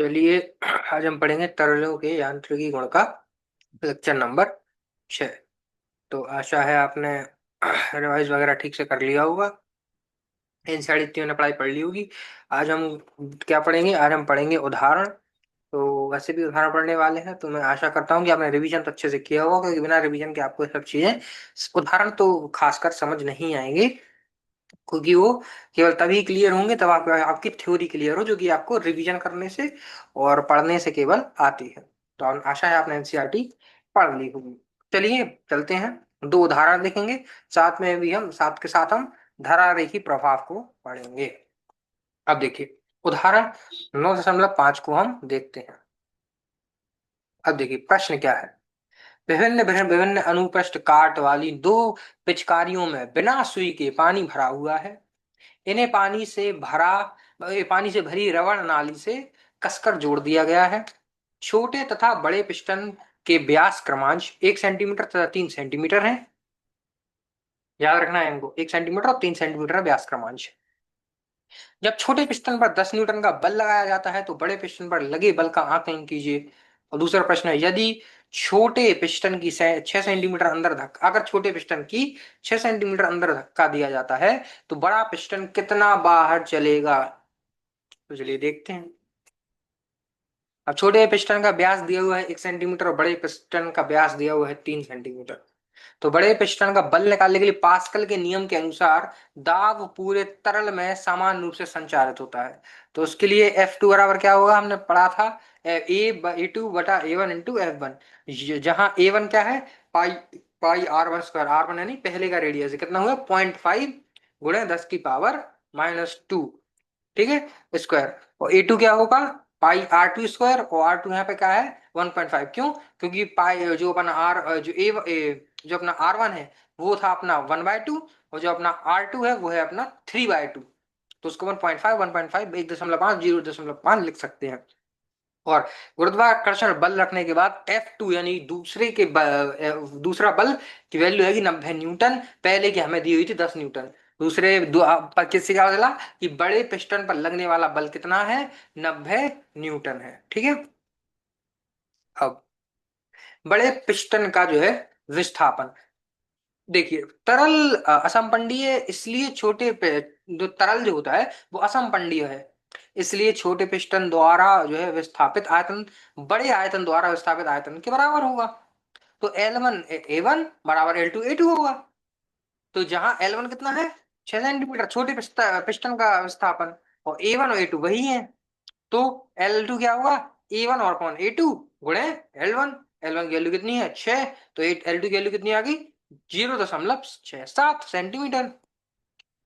चलिए, आज हम पढ़ेंगे तरलों के यांत्रिकी गुण का लेक्चर नंबर 6। तो आशा है आपने रिवाइज वगैरह ठीक से कर लिया होगा। इन सारी इतनी ने पढ़ाई पढ़ ली होगी। आज हम क्या पढ़ेंगे? आज हम पढ़ेंगे उदाहरण। तो वैसे भी उदाहरण पढ़ने वाले हैं, तो मैं आशा करता हूँ कि आपने रिवीजन तो अच्छे से किया होगा, क्योंकि बिना रिवीजन के आपको ये सब चीजें उदाहरण तो खासकर समझ नहीं आएंगे। क्योंकि वो केवल तभी क्लियर होंगे तब आपकी थ्योरी क्लियर हो, जो कि आपको रिवीजन करने से और पढ़ने से केवल आती है। तो आशा है आपने एनसीईआरटी पढ़ ली होगी। चलिए चलते हैं, दो उदाहरण देखेंगे। साथ के साथ हम धारारेखी प्रभाव को पढ़ेंगे। अब देखिए, उदाहरण 9.5 को हम देखते हैं। अब देखिए प्रश्न क्या है। विभिन्न विभिन्न विभिन्न अनुप्रस्थ काट वाली दो पिचकारियों में बिना सुई के पानी भरा हुआ है। इन्हें पानी से भरी रबड़ नाली से कसकर जोड़ दिया गया है। छोटे तथा बड़े पिस्टन के व्यास क्रमांश 1 सेंटीमीटर तथा 3 सेंटीमीटर है। याद रखना है इनको, 1 सेंटीमीटर और 3 सेंटीमीटर व्यास क्रमांश। जब छोटे पिस्टन पर 10 न्यूटन का बल लगाया जाता है तो बड़े पिस्टन पर लगे बल का आकलन कीजिए। और दूसरा प्रश्न है, यदि छोटे पिस्टन की 6 सेंटीमीटर अंदर धक्का अगर छोटे पिस्टन की 6 सेंटीमीटर अंदर धक्का दिया जाता है तो बड़ा पिस्टन कितना बाहर चलेगा? तो चलिए देखते हैं। अब छोटे पिस्टन का व्यास दिया हुआ है 1 सेंटीमीटर और बड़े पिस्टन का व्यास दिया हुआ है 3 सेंटीमीटर। तो बड़े पिस्टन का बल निकालने के लिए पास्कल के नियम के अनुसार दाब पूरे तरल में समान रूप से संचारित होता है। तो उसके लिए F2 बराबर क्या होगा? हमने पढ़ा था A/A2/A1 × F1। जहां A1 क्या है? पाई पाई R1 स्क्वायर। R1 यानी पहले का रेडियस है, कितना हुआ? 0.5 गुणे 10⁻⁻²। ठीक है, स्क्वायर। और A2 क्या होगा? पाई R2 स्क्वायर। और R2 यहाँ पे क्या है? 1.5। क्यों? क्योंकि पाई जो अपना आर जो जो अपना R1 है वो था अपना 1/2, और जो अपना R2 है वो है अपना 3/2। तो उसको 1.5 1.5 1.5 0.5 लिख सकते हैं। और गुरुत्वाकर्षण बल रखने के बाद F2 यानी दूसरा बल की वैल्यू है कि 90 न्यूटन। पहले की हमें दी हुई थी 10 न्यूटन। किससे क्या चला कि बड़े पिस्टन पर लगने वाला बल कितना है? 90 न्यूटन है। ठीक है। अब बड़े पिस्टन का जो है विस्थापन देखिए। तरल असंपंडीय, इसलिए जो तरल जो होता है वो असंपंडीय है। इसलिए छोटे पिस्टन द्वारा जो है विस्थापित आयतन बड़े आयतन द्वारा विस्थापित आयतन के बराबर होगा। तो L1 A1 बराबर L2 A2 होगा। तो जहां L1 कितना है? 6 सेंटीमीटर, छोटे पिस्टन का विस्थापन। और A1 और A2 वही है। तो L2 क्या होगा? A1 और कौन? A2 गुणे L1। L1 की वैल्यू कितनी है? 6। तो L2 की वैल्यू कितनी आ गई? 0.67 सेंटीमीटर।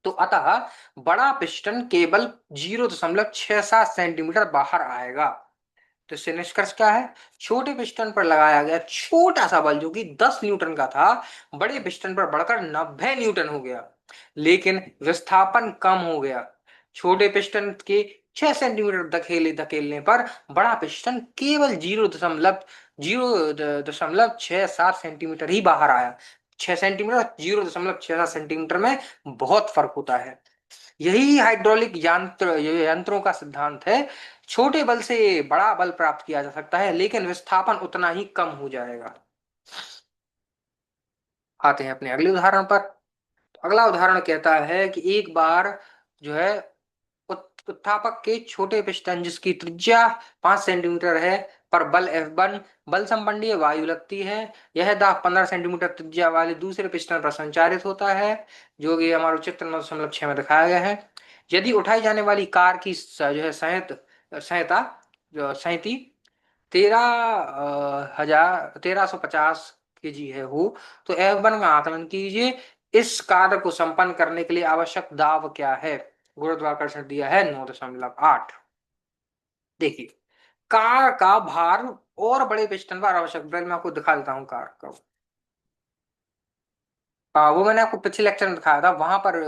तो अतः बड़ा पिस्टन केवल 0.67 सेंटीमीटर बाहर आएगा। तो इससे निष्कर्ष क्या है? छोटे पिस्टन पर लगाया गया छोटा सा बल जो कि 10 न्यूटन का था, बड़े पिस्टन पर बढ़कर 90 न्यूटन हो गया, लेकिन विस्थापन कम हो गया। छोटे पिस्टन के 6 सेंटीमीटर धकेलने पर बड़ा पिस्टन केवल 0.67 सेंटीमीटर ही बाहर आया। 6 सेंटीमीटर और 0.67 सेंटीमीटर में बहुत फर्क होता है। यही हाइड्रोलिक यंत्रों का सिद्धांत है। छोटे बल से बड़ा बल प्राप्त किया जा सकता है, लेकिन विस्थापन उतना ही कम हो जाएगा। आते हैं अपने अगले उदाहरण पर। तो अगला उदाहरण कहता है कि एक बार जो है उत्थापक के छोटे पिस्टन जिसकी त्रिज्या 5 सेंटीमीटर है पर बल F1 बल संबंधी वायु लगती है। यह दाब 15 सेंटीमीटर त्रिज्या वाले दूसरे पिस्टन पर संचारित होता है, जो कि हमारे चित्र 9.6 में दिखाया गया है। यदि उठाई जाने वाली कार की जो है सहायता जो सैंती 13,150 kg है हो, तो F1 का आकलन कीजिए। इस कार्य को संपन्न करने के लिए आवश्यक दाब क्या है? गुरुत्वाकर्षण दिया है 9.8। देखिए, कार का भार और बड़े पिस्टन पर आवश्यक बल मैं आपको दिखा देता हूँ कार का। हाँ, वो मैंने आपको पिछले लेक्चर में दिखाया था, वहां पर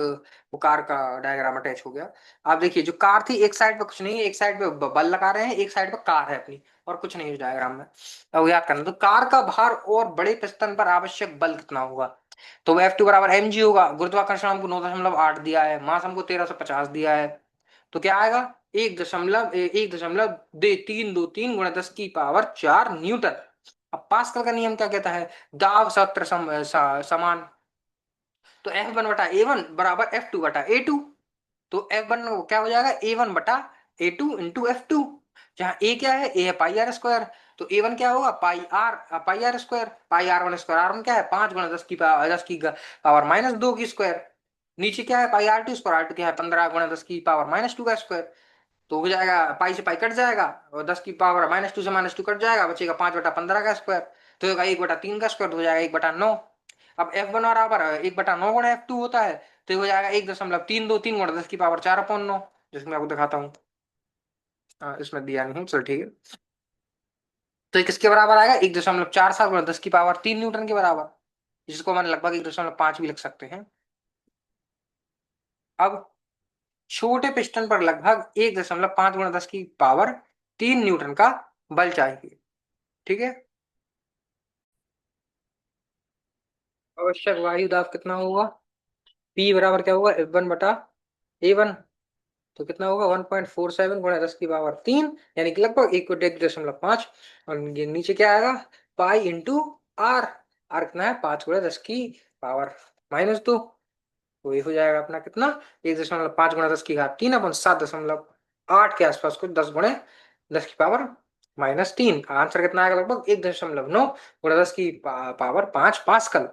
वो कार का डायग्राम अटैच हो गया। आप देखिए, जो कार थी एक साइड पे कुछ नहीं है, एक साइड पे बल लगा रहे हैं, एक साइड पे कार है अपनी, और कुछ नहीं है इस डायग्राम में। अब याद करना, तो कार का भार और बड़े पिस्टन पर आवश्यक बल कितना होगा? तो F2 बराबर mg होगा। गुरुत्वाकर्षण हमको 9.8 दिया है, मास हमको 1350 दिया है। तो क्या आएगा? 1.323 × 10⁻⁴ न्यूटन। अब पास्कल का नियम क्या कहता है? दाब सत्र समान। तो F1/A1 = F2/A2। तो F1 क्या हो जाएगा? A1/A2 × F2। जहाँ ए क्या है? ए है πr²। तो A1 क्या होगा? पाई आर स्क्वायर। पाई r1² क्या है? 5 × 10⁻⁻² की स्क्वायर। नीचे क्या है? पाई r2²। r2 क्या है? 15 × 10⁻²2 का स्क्वायर। तो हो जाएगा, पाई से पाई कट जाएगा और 10⁻⁻² से -2 कट जाएगा, बचेगा 5/15 का स्क्वायर। तो होगा 1/3 का स्क्वायर, तो हो जाएगा 1/9। अब F1 बराबर 1/9 × F2 होता है। तो ये हो जाएगा 1.323 × 10⁻⁴ जिसमें आपको दिखाता हूँ। इसमें दिया नहीं, चलो ठीक है। तो ये किसके बराबर आएगा? 1.47 × 10⁻³ न्यूटन के बराबर, जिसको हम लगभग 1.5 भी लिख सकते हैं। अब छोटे पिस्टन पर लगभग 1.5 × 10⁻³ न्यूटन का बल चाहिए। ठीक है। आवश्यक वायु दाब कितना होगा? P बराबर क्या होगा? F1/A1। तो कितना होगा? 1.47 × 10⁻³ यानी कि लगभग 1.5। और ये नीचे क्या आएगा? पाई × R। आर कितना है? 5 × 10⁻⁻²। तो ये हो जाएगा अपना कितना? 1.5 × 10⁻³ अपन 7.8 के आसपास कुछ 10 × 10⁻³ आंसर कितना आएगा? लगभग 1.9 × 10⁻5 पास्कल।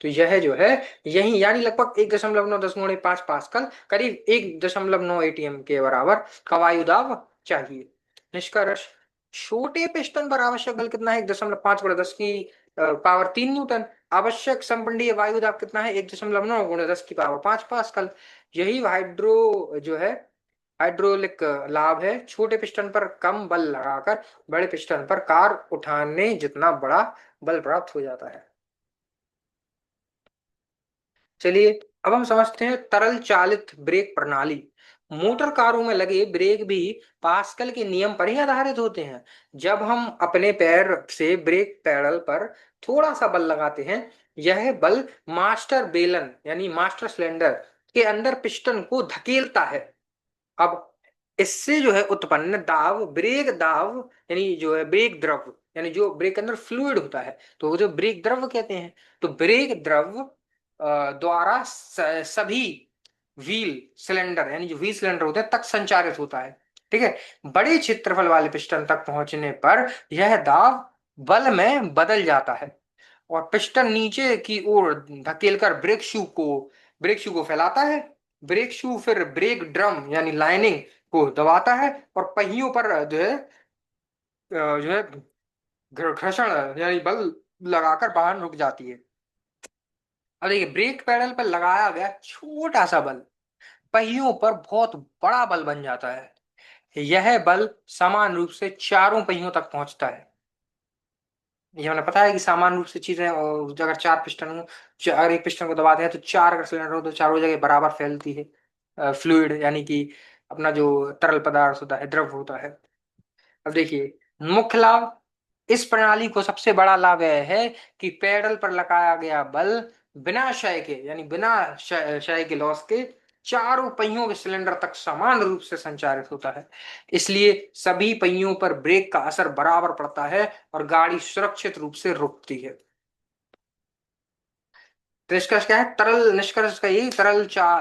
तो यह जो है यही यानी लगभग 1.9 × 10⁻5 पास्कल, करीब 1.9 ATM के बराबर का वायु दाब चाहिए। निष्कर्ष, छोटे पिस्टन पर आवश्यक बल कितना है? 1.5 × 10⁻³ न्यूटन। आवश्यक संपीड़नीय वायु दाब कितना है? 1.9 × 10⁵ पास्कल। यही हाइड्रो जो है हाइड्रोलिक लाभ है। छोटे पिस्टन पर कम बल लगाकर बड़े पिस्टन पर कार उठाने जितना बड़ा बल प्राप्त हो जाता है। चलिए अब हम समझते हैं तरल चालित ब्रेक प्रणाली। मोटर कारों में लगे ब्रेक भी पास्कल के नियम पर ही आधारित होते हैं। जब हम अपने पैर से ब्रेक पैडल पर थोड़ा सा बल लगाते हैं, यह बल मास्टर बेलन यानी मास्टर सिलेंडर के अंदर पिस्टन को धकेलता है। अब इससे जो है उत्पन्न दाब ब्रेक दाब यानी जो है ब्रेक द्रव यानी जो ब्रेक के अंदर फ्लूइड होता है, तो वो जो ब्रेक द्रव कहते हैं। तो ब्रेक द्रव द्वारा सभी व्हील सिलेंडर यानी जो व्हील सिलेंडर होते हैं तक संचारित होता है। ठीक है। बड़े क्षेत्रफल वाले पिस्टन तक पहुंचने पर यह दाब बल में बदल जाता है और पिस्टन नीचे की ओर धकेलकर ब्रेक शू को फैलाता है। ब्रेक शू फिर ब्रेक ड्रम यानी लाइनिंग को दबाता है और पहियों पर जो है घर्षण यानी बल लगाकर वाहन रुक जाती है। अब देखिए, ब्रेक पैडल पर लगाया गया छोटा सा बल पहियों पर बहुत बड़ा बल बन जाता है। यह बल समान रूप से चारों पहियों तक पहुंचता है। ये मैंने पता है कि समान रूप से चीजें, और अगर 4 पिस्टन हो, अगर एक पिस्टन को दबाते हैं तो 4 अगर सिलेंडर हो तो चारों जगह बराबर फैलती है फ्लूइड यानी कि अपना जो तरल पदार्थ होता है, द्रव होता है। अब देखिए, मुख्य लाभ, इस प्रणाली को सबसे बड़ा लाभ यह है कि पेडल पर लगाया गया बल बिना क्षय के यानी बिना क्षय के लॉस के चारों पहियों के सिलेंडर तक समान रूप से संचारित होता है। इसलिए सभी पहियों पर ब्रेक का असर बराबर पड़ता है और गाड़ी सुरक्षित रूप से रुकती है। तो निष्कर्ष क्या है? तरल निष्कर्ष का यही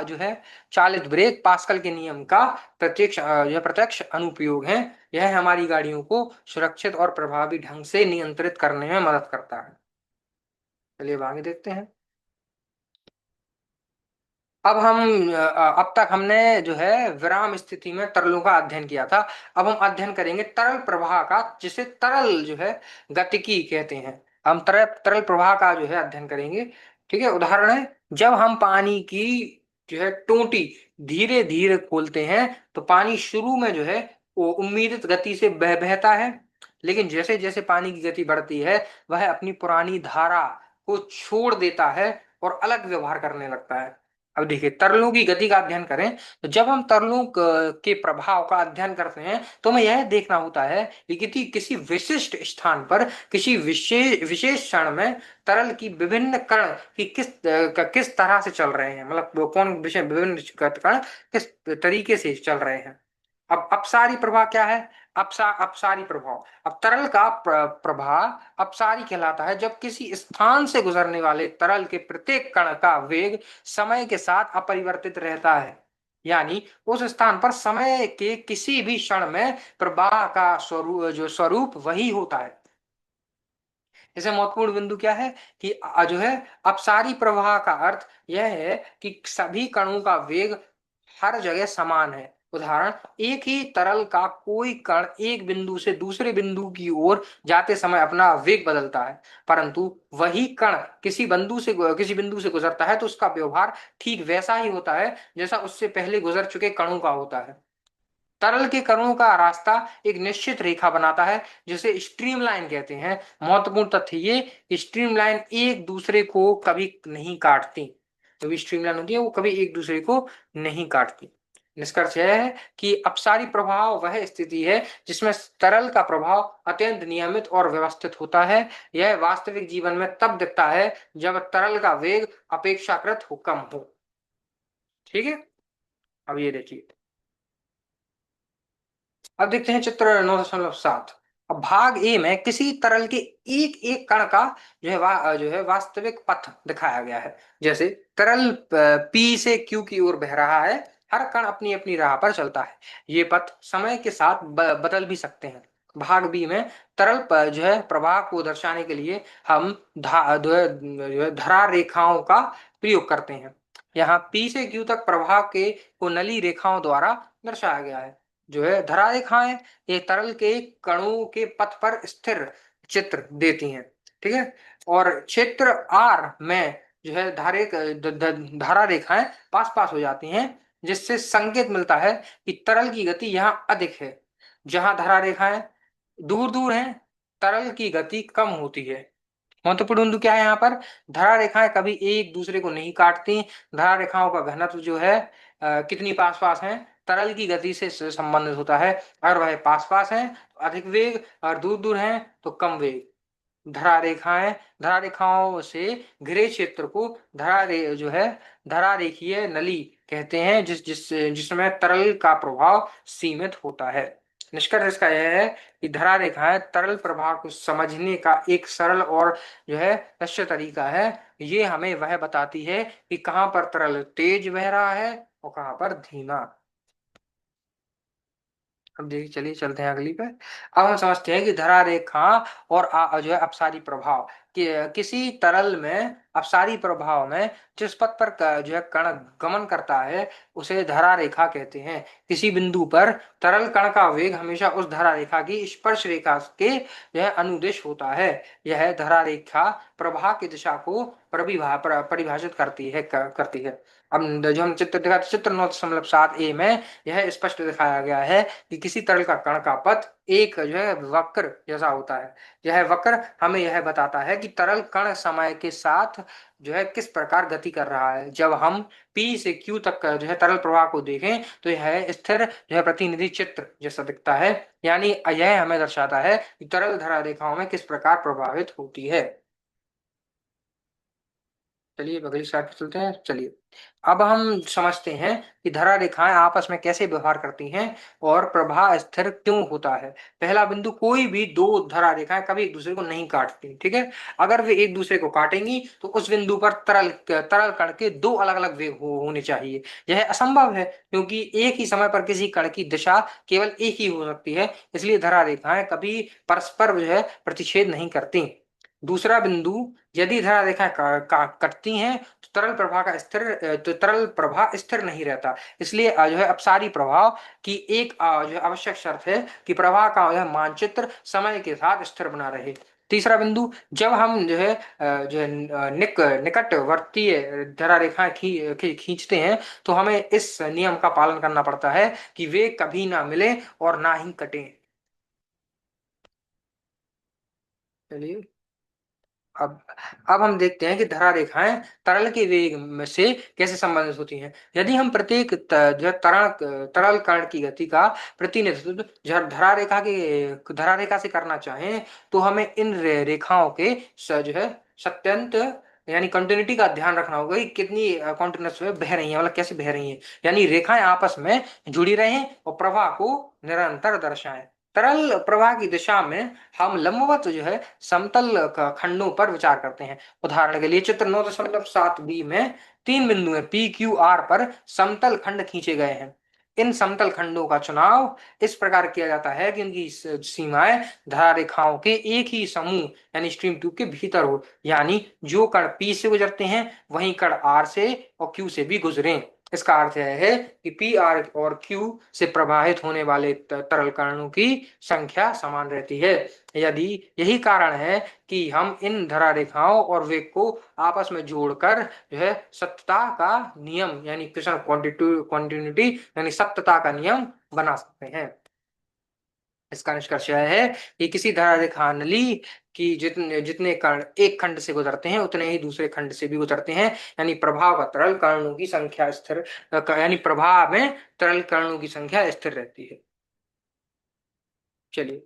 जो है चालित ब्रेक पास्कल के नियम का प्रत्यक्ष अनुप्रयोग है। यह हमारी गाड़ियों को सुरक्षित और प्रभावी ढंग से नियंत्रित करने में मदद करता है। चलिए अब आगे देखते हैं। अब तक हमने जो है विराम स्थिति में तरलों का अध्ययन किया था। अब हम अध्ययन करेंगे तरल प्रवाह का, जिसे तरल जो है गतिकी कहते हैं। हम तरल तरल प्रवाह का जो है अध्ययन करेंगे। ठीक है। उदाहरण है, जब हम पानी की जो है टोंटी धीरे धीरे खोलते हैं तो पानी शुरू में जो है वो उम्मीदित गति से बहता है, लेकिन जैसे जैसे पानी की गति बढ़ती है वह अपनी पुरानी धारा को छोड़ देता है और अलग व्यवहार करने लगता है। अब देखिए, तरलों की गति का अध्ययन करें तो जब हम तरलों के प्रभाव का अध्ययन करते हैं तो हमें यह देखना होता है कि किसी विशिष्ट स्थान पर किसी विशेष विशेष क्षण में तरल की विभिन्न कण की किस तरह से चल रहे हैं, मतलब कौन विषय विभिन्न कण किस तरीके से चल रहे हैं। अब अपसारी प्रभाव क्या है? अपसारी प्रभाव, अब तरल का प्रभाव अपसारी कहलाता है जब किसी स्थान से गुजरने वाले तरल के प्रत्येक कण का वेग समय के साथ अपरिवर्तित रहता है। यानी उस स्थान पर समय के किसी भी क्षण में प्रवाह का स्वरूप वही होता है। इसे महत्वपूर्ण बिंदु क्या है कि जो है अपसारी प्रवाह का अर्थ यह है कि सभी कणों का वेग हर जगह समान है। उदाहरण, एक ही तरल का कोई कण एक बिंदु से दूसरे बिंदु की ओर जाते समय अपना वेग बदलता है, परंतु वही कण किसी बिंदु से गुजरता है तो उसका व्यवहार ठीक वैसा ही होता है जैसा उससे पहले गुजर चुके कणों का होता है। तरल के कणों का रास्ता एक निश्चित रेखा बनाता है जिसे स्ट्रीमलाइन कहते हैं। महत्वपूर्ण तथ्य ये कि स्ट्रीमलाइन एक दूसरे को कभी नहीं काटती। जो भी स्ट्रीमलाइन होती है वो कभी एक दूसरे को नहीं काटती। निष्कर्ष यह है कि अपसारी प्रभाव वह स्थिति है जिसमें तरल का प्रभाव अत्यंत नियमित और व्यवस्थित होता है। यह वास्तविक जीवन में तब दिखता है जब तरल का वेग अपेक्षाकृत कम हो। ठीक है, अब ये देखिए, अब देखते हैं चित्र 9.7। अब भाग ए में किसी तरल के एक एक कण का जो है वास्तविक पथ दिखाया गया है। जैसे तरल पी से क्यू की ओर बह रहा है। हर कण अपनी अपनी राह पर चलता है। ये पथ समय के साथ बदल भी सकते हैं। भाग बी में तरल जो है प्रवाह को दर्शाने के लिए हम जो है धरा रेखाओं का प्रयोग करते हैं। यहाँ पी से क्यू तक प्रवाह के को नली रेखाओं द्वारा दर्शाया गया है। जो है धरा रेखाएं ये तरल के कणों के पथ पर स्थिर चित्र देती हैं। ठीक है, और क्षेत्र आर में जो है धारा रेखाएं पास पास हो जाती हैं, जिससे संकेत मिलता है कि तरल की गति यहाँ अधिक है। जहां धारा रेखाएं दूर दूर हैं, तरल की गति कम होती है। महत्वपूर्ण बिंदु क्या है यहाँ पर? धरा रेखाएं कभी एक दूसरे को नहीं काटती। धरा रेखाओं का घनत्व जो है कितनी पास पास है, तरल की गति से संबंधित होता है। अगर वह पास पास है तो अधिक वेग, और दूर दूर है तो कम वेग। धरा रेखाओं से घिरे क्षेत्र को जो है धरा रेखीय नली कहते हैं, जिसमें तरल का प्रभाव सीमित होता है। निष्कर्ष इसका यह है कि धरा रेखाएं तरल प्रवाह को समझने का एक सरल और जो है दृश्य तरीका है। ये हमें वह बताती है कि कहाँ पर तरल तेज बह रहा है और कहाँ पर धीमा। अब देखिए, चलिए चलते हैं अगली पे। अब हम समझते हैं कि धरा रेखा और जो है अपसारी प्रभाव कि किसी तरल में अपसारी प्रभाव में जिस पथ पर जो है कण गमन करता है उसे धरा रेखा कहते हैं। किसी बिंदु पर तरल कण का वेग हमेशा उस धरा रेखा की स्पर्श रेखा के यह अनुदिश होता है। यह धरा रेखा प्रवाह की दिशा को परिभाषित करती है। अब जो हम चित्र दिखा, चित्र 9.7 ए में यह स्पष्ट दिखाया गया है कि किसी तरल का कण का पथ एक जो है वक्र जैसा होता है। यह वक्र हमें यह बताता है कि तरल कण समय के साथ जो है किस प्रकार गति कर रहा है। जब हम P से Q तक का जो है तरल प्रवाह को देखें तो यह स्थिर जो है प्रतिनिधि चित्र जैसा दिखता है। यानी यह हमें दर्शाता है कि तरल धरा रेखाओं में किस प्रकार प्रभावित होती है। चलिए अगली स्लाइड पर चलते हैं। चलिए अब हम समझते हैं कि धरा रेखाएं आपस में कैसे व्यवहार करती हैं और प्रवाह स्थिर क्यों होता है। पहला बिंदु, कोई भी दो धरा रेखाएं कभी एक दूसरे को नहीं काटती। ठीक है, अगर वे एक दूसरे को काटेंगी तो उस बिंदु पर तरल तरल कण के दो अलग अलग वेग होने चाहिए। यह असंभव है क्योंकि एक ही समय पर किसी कण की दिशा केवल एक ही हो सकती है। इसलिए धरा रेखाएं कभी परस्पर जो है प्रतिच्छेद नहीं करती। दूसरा बिंदु, यदि धरा रेखाएं कटती हैं तो तरल प्रवाह स्थिर नहीं रहता। इसलिए जो है अपसारी प्रभाव की एक जो है आवश्यक शर्त है कि प्रवाह का यह मानचित्र समय के साथ स्थिर बना रहे। तीसरा बिंदु, जब हम जो है निकटवर्तीय धरा रेखाएं खींचते हैं तो हमें इस नियम का पालन करना पड़ता है कि वे कभी ना मिले और ना ही कटें। चलिए अब अब हम देखते हैं कि धरा रेखाएं तरल के वेग में से कैसे संबंधित होती हैं। यदि हम प्रत्येक जो है तरल कण की गति का प्रतिनिधित्व धरा रेखा से करना चाहें तो हमें इन रेखाओं के जो है सत्यंत यानी कंटिन्यूटी का ध्यान रखना होगा कि कितनी कॉन्टिन्यूस वे बह रही है, मतलब कैसे बह रही है, यानी रेखाएं आपस में जुड़ी रहें और प्रवाह को निरंतर दर्शाएं। तरल प्रवाह की दिशा में हम लंबवत जो है समतल खंडों पर विचार करते हैं। उदाहरण के लिए चित्र 9.7 बी में तीन बिंदु है पी क्यू आर पर समतल खंड खींचे गए हैं। इन समतल खंडों का चुनाव इस प्रकार किया जाता है कि उनकी सीमाएं धारा रेखाओं के एक ही समूह यानी स्ट्रीम ट्यूब के भीतर हो, यानी जो कण पी से गुजरते हैं वहीं कण आर से और क्यू से भी गुजरें। इसका अर्थ यह है कि पी आर और क्यू से प्रवाहित होने वाले तरल कणों की संख्या समान रहती है। यदि यही कारण है कि हम इन धरा रेखाओं और वेग को आपस में जोड़कर जो है सत्यता का नियम यानी कृष्ण क्वांटिन्यूटी यानी सत्यता का नियम बना सकते हैं। इसका निष्कर्ष यह है कि किसी धारा रेखा नली की जितने जितने कण एक खंड से गुजरते हैं उतने ही दूसरे खंड से भी गुजरते हैं, यानी प्रभाव का तरल कणों की संख्या स्थिर यानी प्रभाव में तरल कणों की संख्या स्थिर रहती है। चलिए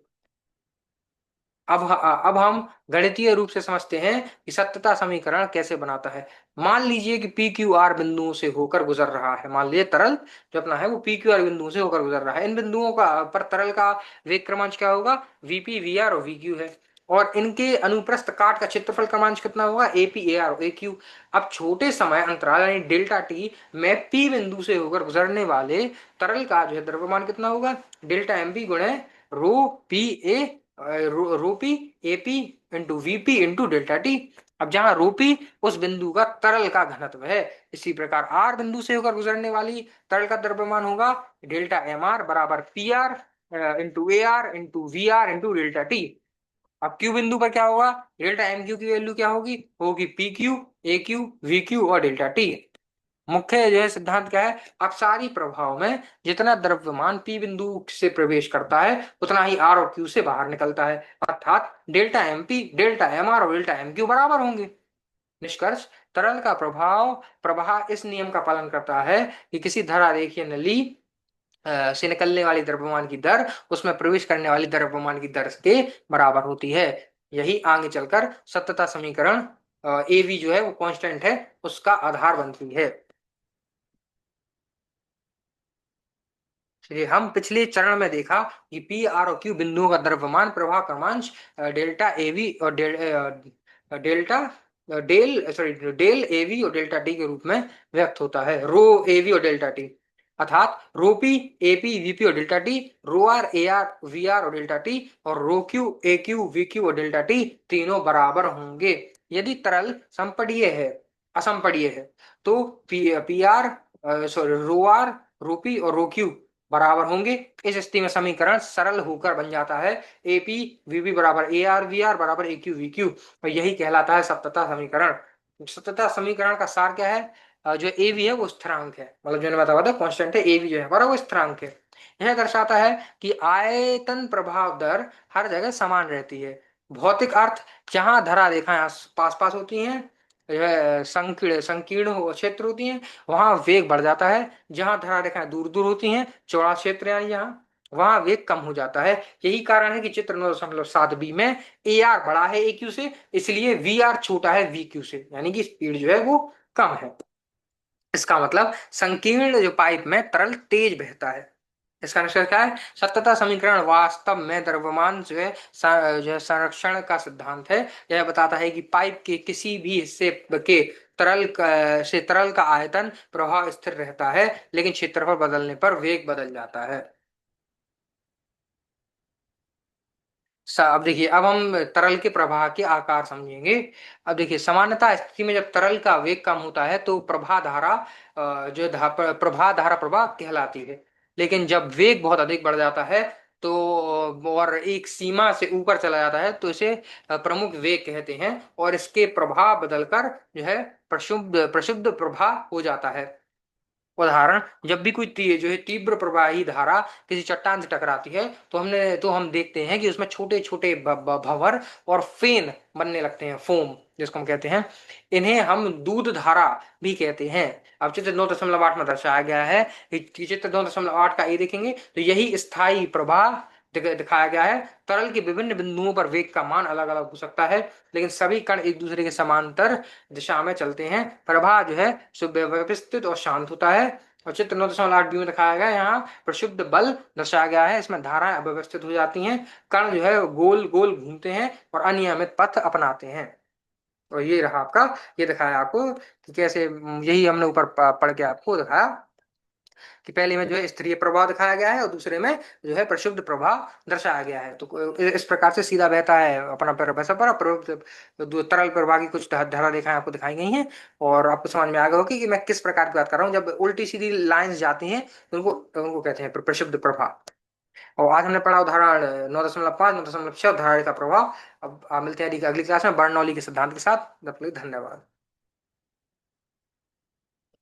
अब हम गणितीय रूप से समझते हैं कि सत्यता समीकरण कैसे बनाता है। मान लीजिए कि पी क्यू आर बिंदुओं से होकर गुजर रहा है, मान लीजिए तरल जो अपना है वो पी क्यू आर बिंदुओं से होकर गुजर रहा है। इन बिंदुओं का पर तरल का वेग क्रमांक क्या होगा, वीपी वी आर और वी क्यू है। और इनके अनुप्रस्थ काट का क्षेत्रफल क्रमांक कितना होगा, AP A R A Q. अब छोटे समय अंतराल यानी डेल्टा टी में पी बिंदु से होकर गुजरने वाले तरल का जो है द्रव्यमान कितना होगा, डेल्टा एम पी गुणे रो पी ए रोपी AP into VP into delta T. अब जहां रोपी उस बिंदु का तरल का घनत्व है, इसी प्रकार आर बिंदु से होकर गुजरने वाली तरल का द्रव्यमान होगा डेल्टा एम आर बराबर P R into A R into V R into delta T. अब क्यू बिंदु पर क्या होगा, डेल्टा एम क्यू की वैल्यू क्या होगी, होगी P Q A Q we Q और डेल्टा टी। मुख्य जो है सिद्धांत क्या है, अपसारी प्रभाव में जितना द्रव्यमान पी बिंदु से प्रवेश करता है उतना ही आर और क्यू से बाहर निकलता है, अर्थात delta M P delta M R और डेल्टा एम क्यू बराबर होंगे। निष्कर्ष, तरल का प्रभाव प्रवाह इस नियम का पालन करता है कि किसी धरा रेखीय नली से निकलने वाली द्रव्यमान की दर उसमें प्रवेश करने वाली द्रव्यमान की दर के बराबर होती है। यही आगे चलकर सत्यता समीकरण ए वी जो है वो कांस्टेंट है उसका आधार बनती है। चलिए हम पिछले चरण में देखा कि पी आर और क्यू बिंदुओं का द्रव्यमान प्रवाह क्रमांश डेल्टा एवी और डेल्टा डेल एवी और डेल्टा टी के रूप में व्यक्त होता है, रो एवी और डेल्टा टी। अर्थात रो पी एपी वीपी और delta t, rho r a r v r और डेल्टा टी और rho q A Q we Q और डेल्टा टी तीनों बराबर होंगे। यदि तरल संपीड्य है असंपीड्य है तो P R sorry rho R rho P और रो क्यू बराबर होंगे। इस स्थिति में समीकरण सरल होकर बन जाता है एपी वीबी बराबर ए आर वी आर बराबर ए क्यू वी क्यू, और यही कहलाता है सत्यता समीकरण। सत्यता समीकरण का सार क्या है, जो ए वी है वो स्थिरांक है, मतलब जो मैंने बताया था कांस्टेंट है, ए वी जो है हमारा वो स्थिरांक है। यह दर्शाता है कि आयतन प्रभाव दर हर जगह समान रहती है। भौतिक अर्थ, जहां धरा रेखाएं पास पास होती हैं, जो है संकीर्ण संकीर्ण क्षेत्र होती हैं, वहां वेग बढ़ जाता है। जहां धरा रेखाएं दूर दूर होती हैं, चौड़ा क्षेत्र यानी जहाँ, वहां वेग कम हो जाता है। यही कारण है कि चित्र 9.7 बी में ए आर बड़ा है ए क्यू से, इसलिए वी आर छोटा है वी क्यू से, यानी कि स्पीड जो है वो कम है। इसका मतलब संकीर्ण जो पाइप में तरल तेज बहता है। इसका निष्कर्ष क्या है, सत्यता समीकरण वास्तव में द्रव्यमान जो है संरक्षण का सिद्धांत है। यह बताता है कि पाइप के किसी भी हिस्से के से तरल का आयतन प्रवाह स्थिर रहता है, लेकिन क्षेत्रफल बदलने पर वेग बदल जाता है। अब देखिए, अब हम तरल के प्रवाह के आकार समझेंगे। अब देखिए, सामान्यतः स्थिति में जब तरल का वेग कम होता है तो प्रवाह धारा प्रवाह धारा प्रवाह कहलाती है। लेकिन जब वेग बहुत अधिक बढ़ जाता है तो और एक सीमा से ऊपर चला जाता है तो इसे प्रमुख वेग कहते हैं, और इसके प्रभाव बदलकर जो है प्रशुद्ध प्रशुद्ध प्रवाह हो जाता है। उदाहरण, जब भी कोई जो है तीव्र प्रवाही धारा किसी चट्टान से टकराती है तो हम देखते हैं कि उसमें छोटे छोटे भंवर और फेन बनने लगते हैं, फोम जिसको हम कहते हैं। इन्हें हम दूध धारा भी कहते हैं। अब चित्र 9.8 में दर्शाया गया है कि चित्र 9.8 का ए देखेंगे तो यही स्थायी प्रवाह दिखाया गया है। तरल के विभिन्न बिंदुओं पर वेग का मान अलग अलग हो सकता है, लेकिन सभी कण एक दूसरे के समांतर दिशा में चलते हैं। प्रवाह जो है सुव्यवस्थित और शांत होता है। और चित्र 9.8 बी में दिखाया गया है, यहाँ प्रक्षुब्ध बल दर्शाया गया है। इसमें धाराएं अव्यवस्थित हो जाती हैं, कण जो है गोल गोल घूमते हैं और अनियमित पथ अपनाते हैं। और ये रहा आपका, ये दिखाया आपको कि कैसे, यही हमने ऊपर पढ़ के आपको दिखाया कि पहले में जो है स्तरीय प्रवाह दिखाया गया है और दूसरे में जो है प्रक्षुब्ध प्रवाह दर्शाया गया है। तो इस प्रकार से सीधा बहता है अपना पैसा पर तरल प्रवाह की कुछ धारा रेखाएं आपको दिखाई गई हैं। और आपको समझ में आ गया होगा कि मैं किस प्रकार की बात कर रहा हूँ। जब उल्टी सीधी लाइंस जाती हैं तो उनको उनको कहते हैं प्रक्षुब्ध प्रवाह। और आज हमने पढ़ा उदाहरण 9.5, 9.6 धारा रेखा प्रवाह। अब मिलते हैं अगली क्लास में बर्नौली के सिद्धांत के साथ। तब तक के लिए धन्यवाद।